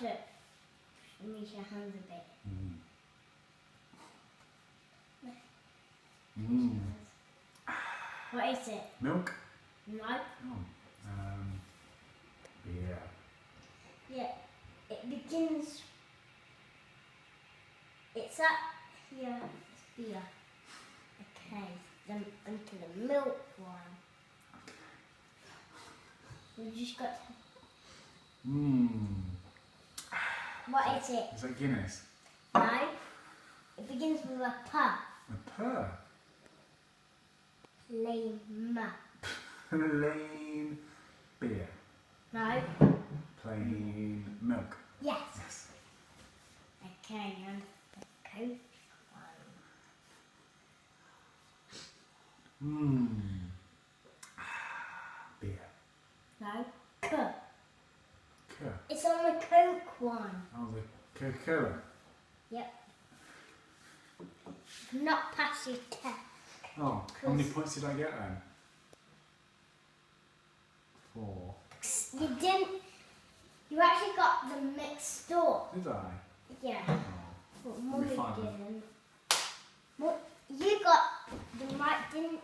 to move your hands a bit. What is it? Milk? No. Oh. Beer. Yeah. It begins. It's up here. It's beer. Okay. Then onto the milk one. We just got. What is it? Is that Guinness? No. It begins with a P. A purr. Lame. Plain beer. No. Plain milk. Yes. Yes. Okay, and the Coke one. Beer. No. K. K. It's on the Coke one. Oh, the Coca-Cola. Yep. Not past your test. Oh, how many points did I get then? 4. You didn't. You actually got them mixed up. Did I? Yeah. Oh. But Mummy Fine. didn't. You got them right, didn't